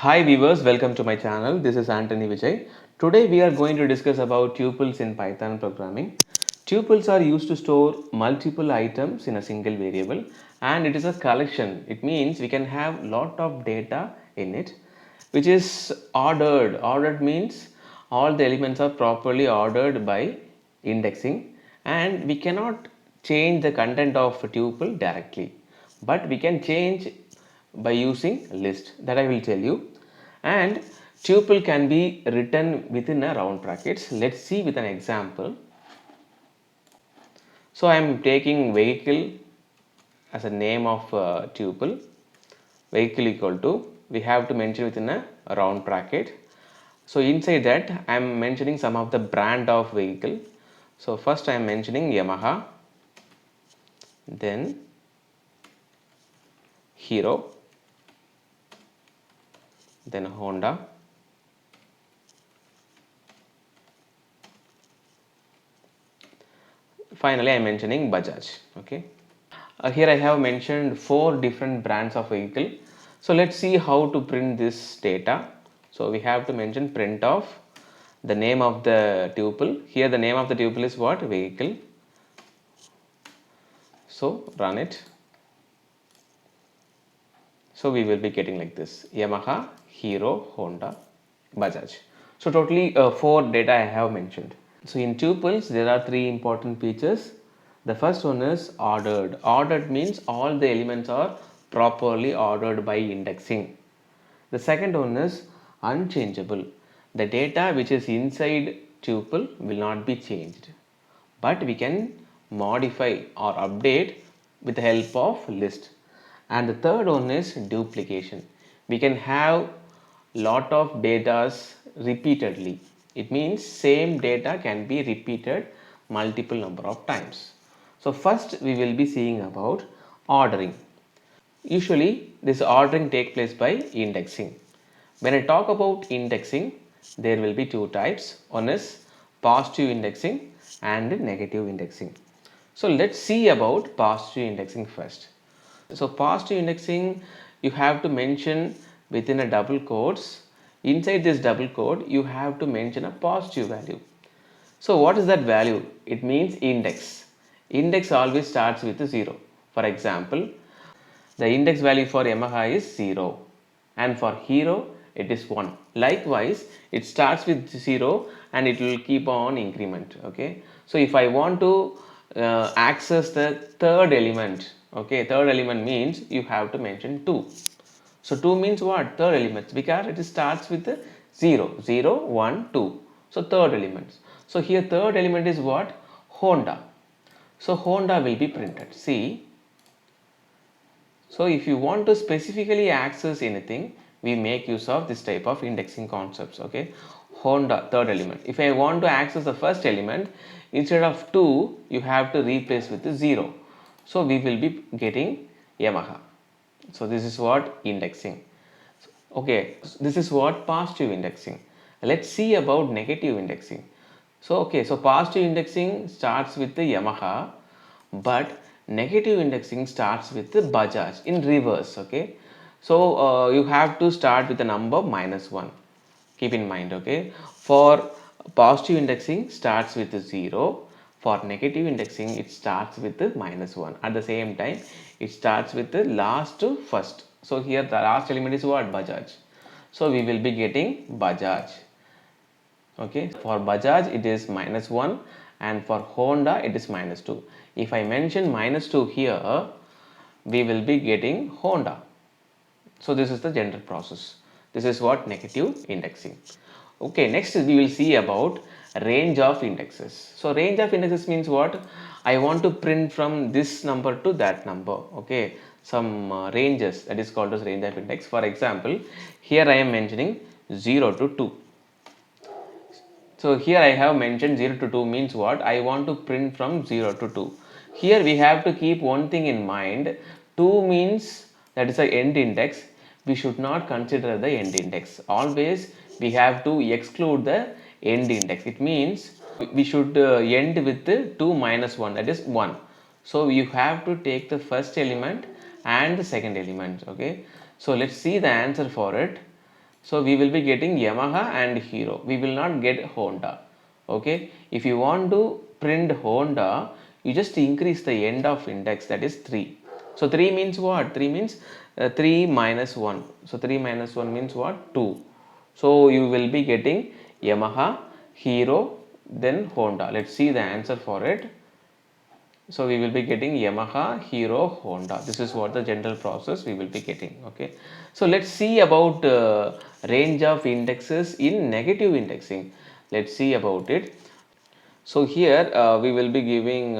Hi viewers, welcome to my channel. This is Anthony Vijay. Today we are going to discuss about tuples in Python programming. Tuples are used to store multiple items in a single variable and it is a collection. It means we can have lot of data in it which is ordered. Ordered means all the elements are properly ordered by indexing and we cannot change the content of a tuple directly, but we can change by using list that I will tell you. And tuple can be written within a round brackets. Let's see with an example. So I am taking vehicle as a name of tuple. Vehicle equal to, we have to mention within a round bracket. So inside that I am mentioning some of the brand of vehicle. So first I am mentioning Yamaha, then Hero, then Honda, finally I am mentioning Bajaj. Okay. Here I have mentioned 4 different brands of vehicle. So let's see how to print this data. So we have to mention print of the name of the tuple. Here the name of the tuple is what? Vehicle. So run it. So we will be getting like this: Yamaha, Hero, Honda, Bajaj. So totally 4 data I have mentioned. So in tuples there are 3 important features. The first one is ordered. Ordered means all the elements are properly ordered by indexing. The second one is unchangeable. The data which is inside tuple will not be changed, but we can modify or update with the help of list. And the third one is duplication. We can have lot of data repeatedly. It means same data can be repeated multiple number of times. So first we will be seeing about ordering. Usually this ordering takes place by indexing. When I talk about indexing, there will be 2 types. One is positive indexing and negative indexing. So let's see about positive indexing first. So positive indexing, you have to mention within a double quotes. Inside this double quote, you have to mention a positive value. So what is that value? It means index. Index always starts with a 0. For example, the index value for Yamaha is 0 and for Hero it is 1. Likewise, it starts with 0 and it will keep on increment. Okay. So if I want to access the third element, okay, third element means you have to mention 2. So 2 means what? Third element, because it starts with 0, 0, 1, 2. So third element. So here third element is what? Honda. So Honda will be printed. See. So if you want to specifically access anything, we make use of this type of indexing concepts. Okay. Honda, third element. If I want to access the first element, instead of 2, you have to replace with 0. So we will be getting Yamaha. So this is what indexing. Okay, this is what positive indexing. Let's see about negative indexing. So okay, so positive indexing starts with the Yamaha, but negative indexing starts with the Bajaj in reverse. Okay, so you have to start with the number -1. Keep in mind. Okay, for positive indexing starts with the 0. For negative indexing, it starts with the -1. At the same time, it starts with the last to first. So here the last element is what? Bajaj. So we will be getting Bajaj. Okay, for Bajaj it is -1 and for Honda it is -2. If I mention -2 here, we will be getting Honda. So this is the general process. This is what negative indexing. Okay, next we will see about range of indexes. So range of indexes means what? I want to print from this number to that number. Okay, some ranges, that is called as range of index. For example, here I am mentioning 0 to 2. So here I have mentioned 0 to 2 means what? I want to print from 0 to 2. Here we have to keep one thing in mind. 2 means that is the end index. We should not consider the end index. Always we have to exclude the end index. It means we should end with the 2 minus 1, that is 1. So you have to take the first element and the second element. Okay. So let's see the answer for it. So we will be getting Yamaha and Hero. We will not get Honda. Okay. If you want to print Honda, you just increase the end of index, that is 3. So 3 means what? 3 means 3 minus 1. So 3 minus 1 means what? 2. So you will be getting Yamaha, Hero, then Honda. Let's see the answer for it. So we will be getting Yamaha, Hero, Honda. This is what the general process we will be getting. Okay. So let's see about range of indexes in negative indexing. Let's see about it. So here we will be giving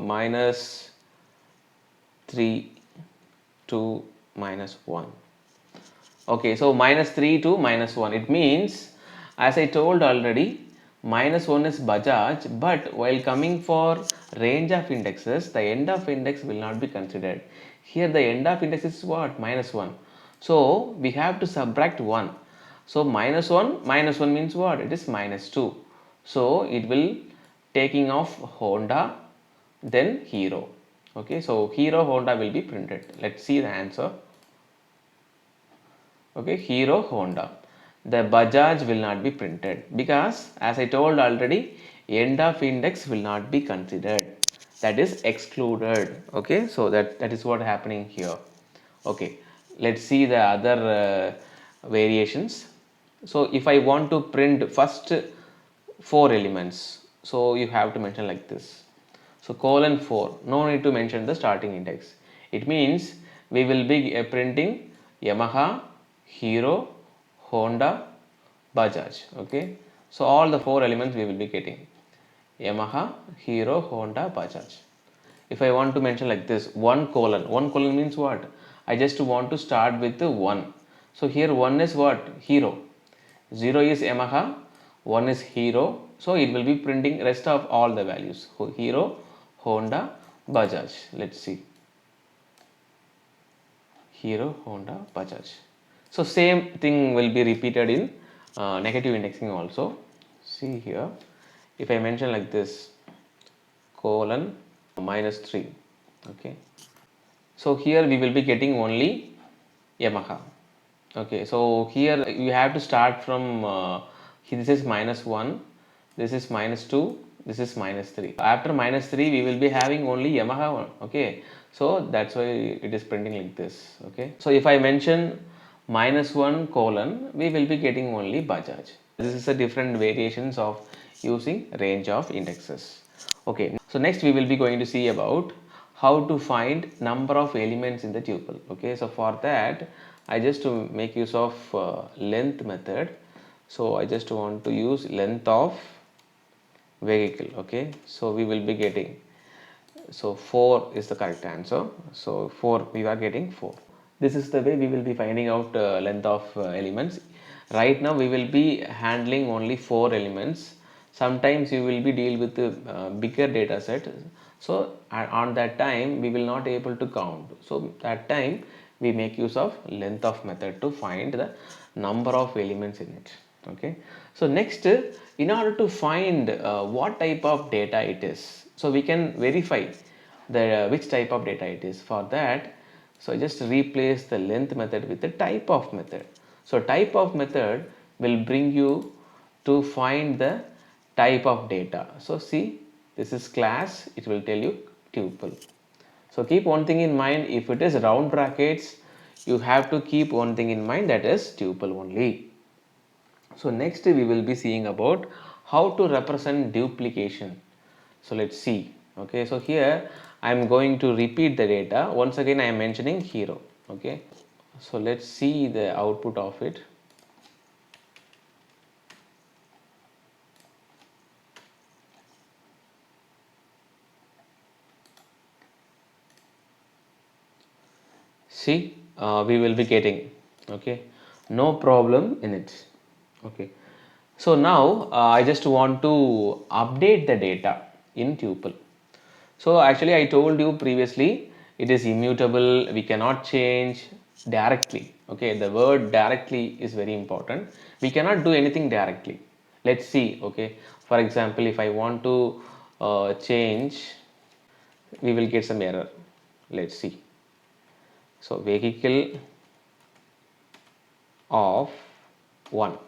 minus 3 to minus 1. Okay, so minus 3 to minus 1. It means, as I told already, minus 1 is Bajaj, but while coming for range of indexes, the end of index will not be considered. Here the end of index is what? Minus 1. So we have to subtract 1. So minus 1 means what? It is minus 2. So it will taking off Honda, then Hero. Okay, so Hero, Honda will be printed. Let's see the answer. Okay, Hero, Honda. The Bajaj will not be printed because, as I told already, end of index will not be considered, that is excluded. Okay, so that is what happening here. Okay, let's see the other variations. So if I want to print first 4 elements, so you have to mention like this. So colon 4, no need to mention the starting index. It means we will be printing Yamaha, Hero, Honda, Bajaj. Okay, so all the 4 elements we will be getting Yamaha, Hero, Honda, Bajaj. If I want to mention like this, 1 colon means what? I just want to start with the 1. So here 1 is what? Hero. 0 is Yamaha, 1 is Hero. So it will be printing rest of all the values. Hero, Honda, Bajaj. Let's see. Hero, Honda, Bajaj. So same thing will be repeated in negative indexing also. See here, if I mention like this, colon minus 3. Okay, so here we will be getting only Yamaha. Okay, so here you have to start from this is minus 1, this is minus 2, this is minus 3. After minus 3 we will be having only Yamaha one. Okay, so that's why it is printing like this. Okay, so if I mention minus 1 colon, we will be getting only Bajaj. This is a different variations of using range of indexes. Okay, so next we will be going to see about how to find number of elements in the tuple. Okay, so for that I just to make use of length method. So I just want to use length of vehicle. Okay, so we will be getting, so 4 is the correct answer. So 4, we are getting 4. This is the way we will be finding out length of elements. Right now we will be handling only 4 elements. Sometimes you will be deal with the bigger data set. So on that time we will not able to count. So that time we make use of length of method to find the number of elements in it. Okay, so next, in order to find what type of data it is, so we can verify the which type of data it is. For that, so just replace the length method with the type of method. So type of method will bring you to find the type of data. So see, this is class, it will tell you tuple. So keep one thing in mind, if it is round brackets, you have to keep one thing in mind, that is tuple only. So next we will be seeing about how to represent duplication. So let's see. Okay, so here I am going to repeat the data. Once again I am mentioning Hero. Okay, so let's see the output of it. See, we will be getting, okay, no problem in it. Okay, so now I just want to update the data in tuple. So actually I told you previously, it is immutable, we cannot change directly. Okay, the word directly is very important. We cannot do anything directly. Let's see. Okay, for example, if I want to change, we will get some error. Let's see. So vehicle of 1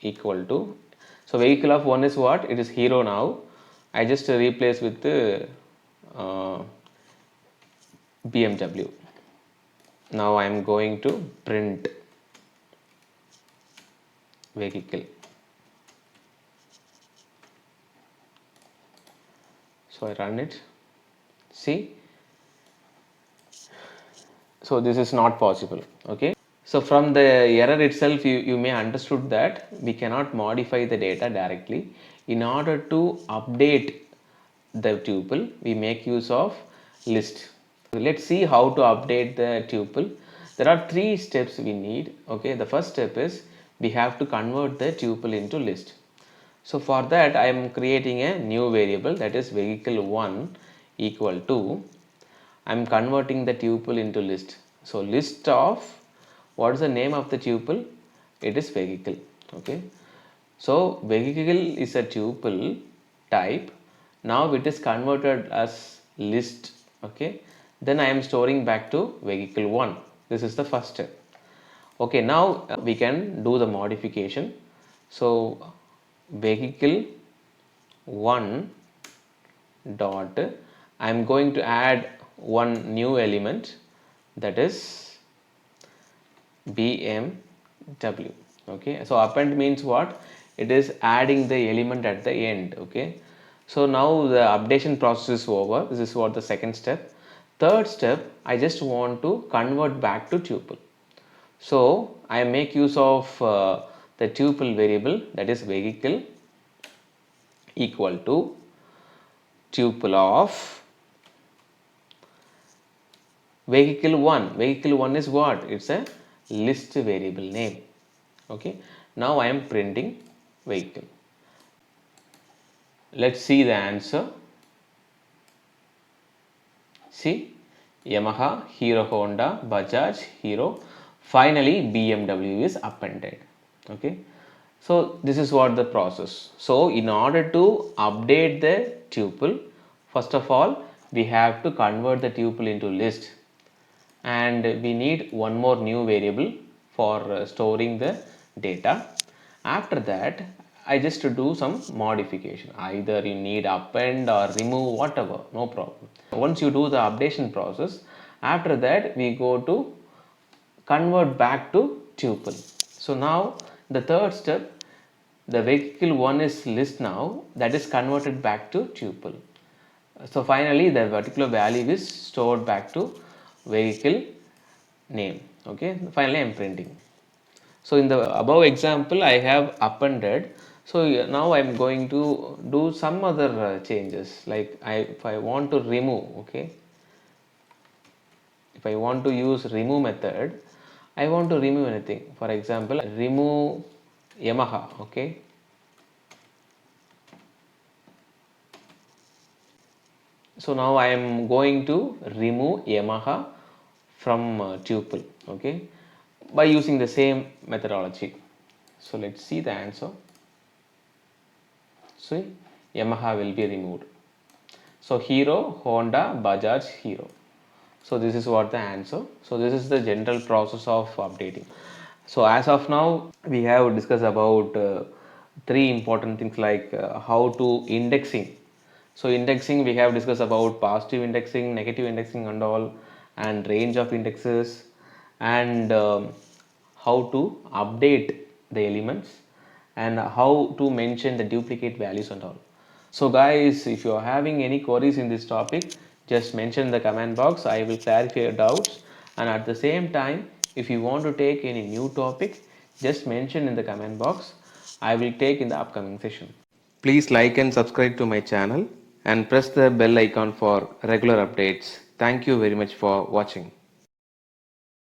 equal to, so vehicle of 1 is what? It is hero now. I just replace with the BMW. Now I am going to print vehicle. So I run it. See, so this is not possible. Okay, so from the error itself you may understood that we cannot modify the data directly. In order to update the tuple, we make use of list. Let's see how to update the tuple. There are 3 steps we need. Okay, the first step is we have to convert the tuple into list. So for that I am creating a new variable, that is vehicle 1 equal to, I am converting the tuple into list. So list of, what is the name of the tuple? It is vehicle. Okay, so vehicle is a tuple type. Now it is converted as list. Okay, then I am storing back to vehicle 1. This is the first step. Okay, now we can do the modification. So vehicle 1 dot, I am going to add one new element, that is BMW. Okay, so append means what? It is adding the element at the end. Okay, so now the updation process is over. This is what the second step. Third step, I just want to convert back to tuple. So I make use of the tuple variable, that is vehicle equal to tuple of vehicle 1. Vehicle 1 is what? It's a list variable name. Okay, now I am printing vehicle. Let's see the answer. See, Yamaha, Hero Honda, Bajaj, Hero. Finally BMW is appended. Okay, so this is what the process. So in order to update the tuple, first of all we have to convert the tuple into list, and we need one more new variable for storing the data. After that I just do some modification, either you need append or remove, whatever, no problem. Once you do the updation process, after that we go to convert back to tuple. So now the third step, the vehicle 1 is list now, that is converted back to tuple. So finally the particular value is stored back to vehicle name. Okay, finally I am printing. So in the above example I have appended. So now I am going to do some other changes, like if I want to remove, okay, if I want to use remove method, I want to remove anything. For example, remove Yamaha. Okay, so now I am going to remove Yamaha from tuple. Okay, by using the same methodology. So let's see the answer. See, Yamaha will be removed. So Hero, Honda, Bajaj, Hero. So this is what the answer. So this is the general process of updating. So as of now we have discussed about 3 important things, like how to indexing. So indexing we have discussed about positive indexing, negative indexing and all, and range of indexes, and how to update the elements, and how to mention the duplicate values and all. So guys, if you are having any queries in this topic, just mention in the comment box. I will clarify your doubts, and at the same time if you want to take any new topic, just mention in the comment box. I will take in the upcoming session. Please like and subscribe to my channel and press the bell icon for regular updates. Thank you very much for watching.